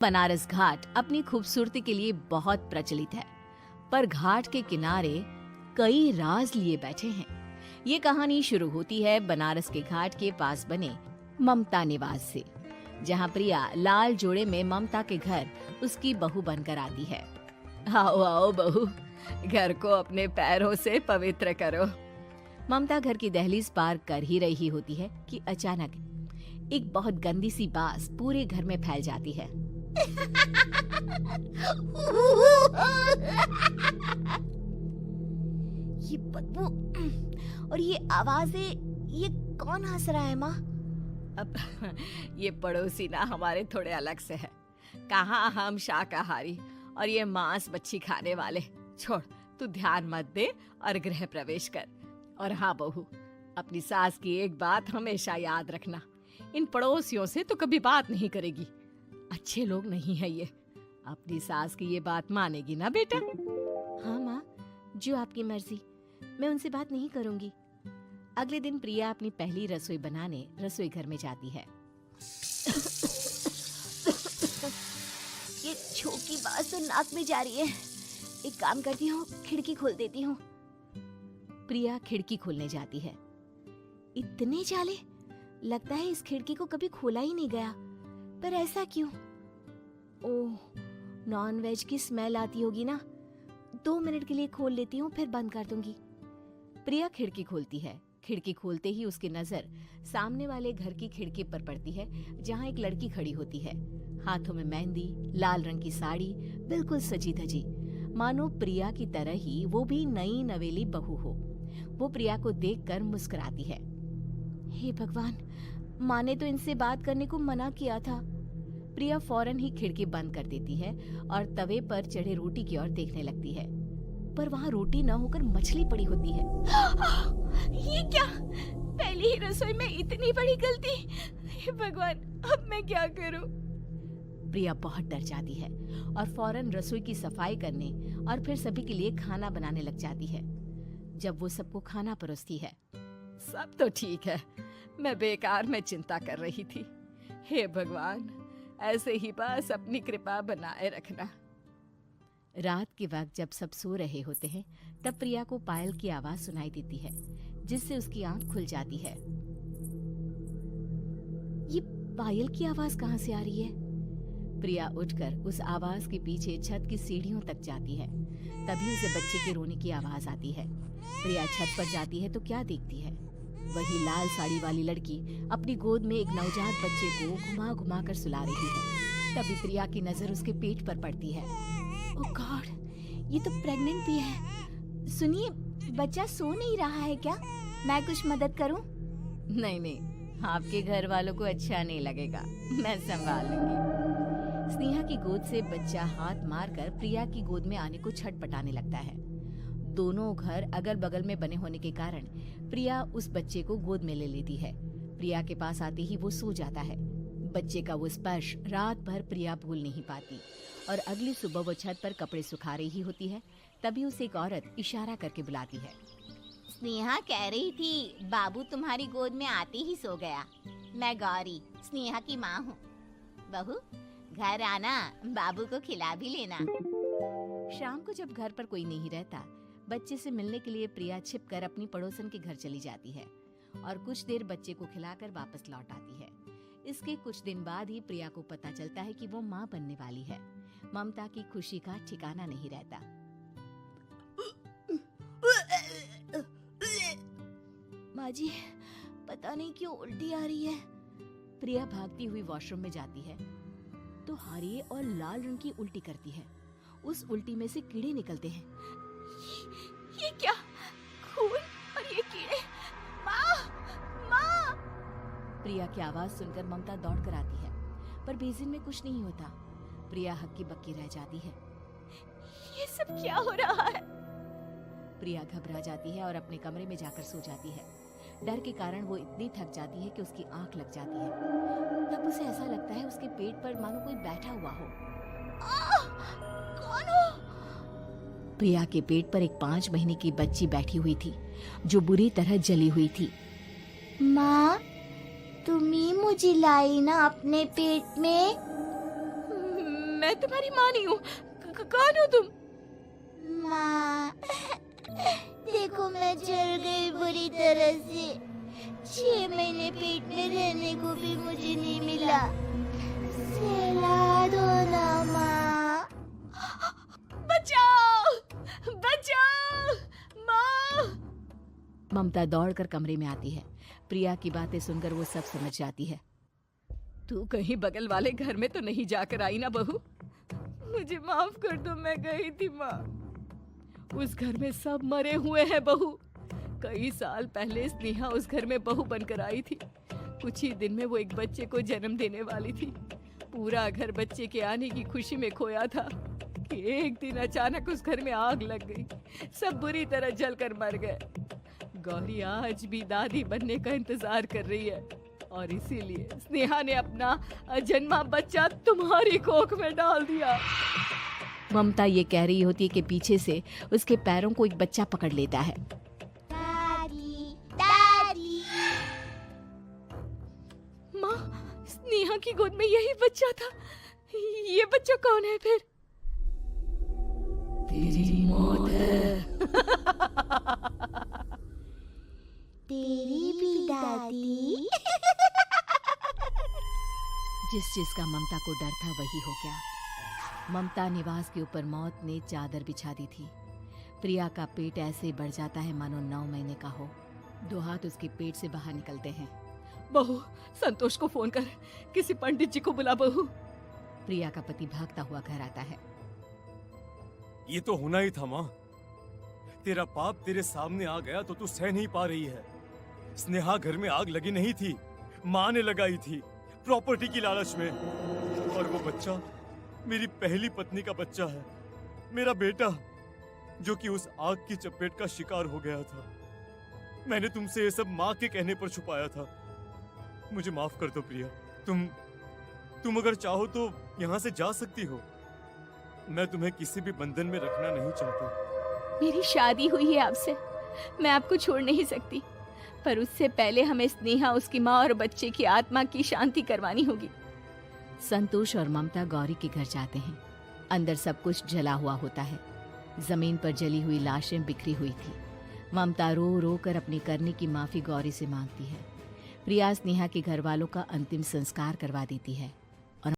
बनारस घाट अपनी खूबसूरती के लिए बहुत प्रचलित है, पर घाट के किनारे कई राज लिए बैठे हैं। ये कहानी शुरू होती है बनारस के घाट के पास बने ममता निवास से, जहाँ प्रिया लाल जोड़े में ममता के घर उसकी बहू बनकर आती है। आओ आओ बहू, घर को अपने पैरों से पवित्र करो। ममता घर की दहलीज पार कर ही रही होती है कि अचानक एक बहुत गंदी सी बास पूरे घर में फैल जाती है। ये बदबू और ये आवाजें, ये कौन हंस रहा है माँ? अब ये पड़ोसी ना हमारे थोड़े अलग से है। कहाँ हम शाकाहारी और ये मांस मच्छी खाने वाले। छोड़, तू ध्यान मत दे और गृह प्रवेश कर। और हाँ बहू, अपनी सास की एक बात हमेशा याद रखना, इन पड़ोसियों से तो कभी बात नहीं करेगी। अच्छे लोग नहीं है ये। अपनी सास की ये बात मानेगी ना बेटा? हाँ माँ, जो आपकी मर्जी, मैं उनसे बात नहीं करूंगी। अगले दिन प्रिया अपनी पहली रसोई बनाने रसोई घर में जाती है। ये छोकी बात तो नाक में जा रही है। एक काम करती हूँ, खिड़की खोल देती हूँ। प्रिया खिड़की खोलने जाती है। इतने जाले, लगता है इस खिड़की को कभी खोला ही नहीं गया। पर ऐसा क्यों? ओह, नॉन वेज की स्मेल आती होगी ना। 2 मिनट के लिए खोल लेती हूँ, फिर बंद कर दूंगी। प्रिया खिड़की खोलती है। खिड़की खोलते ही उसकी नजर सामने वाले घर की खिड़की पर पड़ती है, जहाँ एक लड़की खड़ी होती है। हाथों में मेहंदी, लाल रंग की साड़ी, बिल्कुल सजी धजी, मानो प्रिया की तरह ही वो भी नई नवेली बहू हो। वो प्रिया को देखकर मुस्कुराती है। हे भगवान, माँ ने तो इनसे बात करने को मना किया था। प्रिया फौरन ही खिड़की बंद कर देती है और तवे पर चढ़े रोटी की ओर देखने लगती है, पर वहाँ रोटी न होकर मछली पड़ी होती है। ये क्या? पहली ही रसोई में इतनी बड़ी गलती। हे भगवान, अब मैं क्या करूं? प्रिया बहुत डर जाती है और फौरन रसोई की सफाई करने और फिर सभी के लिए खाना बनाने लग जाती है। जब वो सबको खाना परोसती है, सब तो ठीक है, मैं बेकार में चिंता कर रही थी। हे भगवान, ऐसे ही बस अपनी कृपा बनाए रखना। रात के वक्त जब सब सो रहे होते हैं, तब प्रिया को पायल की आवाज सुनाई देती है, जिससे उसकी आंख खुल जाती है। ये पायल की आवाज कहाँ से आ रही है? प्रिया उठकर उस आवाज के पीछे छत की सीढ़ियों तक जाती है। तभी उसे बच्चे के रोने की आवाज आती है। प्रिया छत पर जाती है तो क्या देखती है? वही लाल साड़ी वाली लड़की अपनी गोद में एक नवजात बच्चे को घुमा घुमा कर सुला रही है। तभी प्रिया की नजर उसके पेट पर पड़ती है। ओह गॉड, ये तो प्रेग्नेंट भी है। सुनिए, बच्चा सो नहीं रहा है क्या? मैं कुछ मदद करूं? नहीं नहीं, आपके घर वालों को अच्छा नहीं लगेगा, मैं संभाल लूंगी। स्नेहा की गोद से बच्चा हाथ मारकर प्रिया की गोद में आने को छटपटाने लगता है। दोनों घर अगल बगल में बने होने के कारण प्रिया उस बच्चे को गोद में ले लेती है। प्रिया के पास आते ही वो सो जाता है। बच्चे का वो स्पर्श रात भर प्रिया भूल नहीं पाती और अगली सुबह वो छत पर कपड़े सुखा रही होती है। तभी उसे एक औरत इशारा करके बुलाती है। स्नेहा कह रही थी बाबू तुम्हारी गोद में आते ही सो गया। मैं गौरी, स्नेहा की माँ हूँ। बहू, घर आना, बाबू को खिला भी लेना। शाम को जब घर पर कोई नहीं रहता, बच्चे से मिलने के लिए प्रिया छिपकर अपनी पड़ोसन के घर चली जाती है और कुछ देर बच्चे को खिलाकर वापस लौट आती है। इसके कुछ दिन बाद ही प्रिया को पता चलता है कि वो माँ बनने वाली है। ममता की खुशी का ठिकाना नहीं रहता। माँ जी, पता नहीं क्यों उल्टी आ रही है। प्रिया भागती हुई वॉशरूम में जाती है तो हरे और लाल रंग की उल्टी करती है। उस उल्टी में से कीड़े निकलते हैं। ये क्या? खून और ये कीड़े! माँ! माँ! प्रिया की आवाज सुनकर ममता दौड़ कर आती है, पर बेसिन में कुछ नहीं होता। प्रिया हक्की बक्की रह जाती है। ये सब क्या हो रहा है? प्रिया घबरा जाती है और अपने कमरे में जाकर सो जाती है। डर के कारण वो इतनी थक जाती है कि उसकी आंख लग जाती है। तब उसे ऐसा लगता है उसके पेट पर मानो कोई बैठा हुआ हो। कौन हो? प्रिया के पेट पर एक 5 महीने की बच्ची बैठी हुई थी, जो बुरी तरह जली हुई थी। माँ, तुम ही मुझे लाई ना अपने पेट में? मैं तुम्हारी माँ नहीं हूँ। कौन हो तुम? माँ, देखो मैं जल गई बुरी तरह से। 6 महीने पेट में रहने को भी मुझे नहीं मिला। सहला दो ना माँ। बचाओ, बचाओ, माँ। ममता दौड़कर कमरे में आती है। प्रिया की बातें सुनकर वो सब समझ जाती है। तू कहीं बगल वाले घर में तो नहीं जाकर आई ना बहू? मुझे माफ कर दो, मैं गई थी माँ। उस घर में सब मरे हुए हैं बहू। कई साल पहले स्नेहा उस घर में बहू बनकर आई थी। कुछ ही दिन में वो एक बच्चे को जन्म देने वाली थी। पूरा घर बच्चे के आने की खुशी में खोया था कि एक दिन अचानक उस घर में आग लग गई। सब बुरी तरह जलकर मर गए। गौरी आज भी दादी बनने का इंतजार कर रही है और इसीलिए स्नेहा ने अपना अजन्मा बच्चा तुम्हारी कोख में डाल दिया। ममता ये कह रही होती है कि पीछे से उसके पैरों को एक बच्चा पकड़ लेता है। दादी, दादी। माँ, स्नेहा की गोद में यही बच्चा था। ये बच्चा कौन है फिर? तेरी मौत है। तेरी भी दादी। जिस चीज का ममता को डर था वही हो गया। ममता निवास के ऊपर मौत ने चादर बिछा दी थी। प्रिया का पेट ऐसे बढ़ जाता है मानो 9 महीने का हो। 2 हाथ उसके पेट से बाहर निकलते हैं। बहू, संतोष को फोन कर, किसी पंडित जी को बुला बहू। प्रिया का पति भागता हुआ घर आता है। ये तो होना ही था माँ। तेरा पाप तेरे सामने आ गया तो तू सह नहीं पा रही है। स्नेहा घर में आग लगी नहीं थी, माँ ने लगाई थी प्रॉपर्टी की लालच में। और वो बच्चा मेरी पहली पत्नी का बच्चा है, मेरा बेटा, जो कि उस आग की चपेट का शिकार हो गया था। मैंने तुमसे ये सब माँ के कहने पर छुपाया था। मुझे माफ कर दो प्रिया। तुम अगर चाहो तो यहाँ से जा सकती हो। मैं तुम्हें किसी भी बंधन में रखना नहीं चाहता। मेरी शादी हुई है आपसे, मैं आपको छोड़ नहीं सकती। पर उससे पहले हमें स्नेहा, उसकी माँ और बच्चे की आत्मा की शांति करवानी होगी। संतोष और ममता गौरी के घर जाते हैं। अंदर सब कुछ जला हुआ होता है। जमीन पर जली हुई लाशें बिखरी हुई थी। ममता रो रो कर अपनी करने की माफी गौरी से मांगती है। प्रिया स्नेहा के घर वालों का अंतिम संस्कार करवा देती है।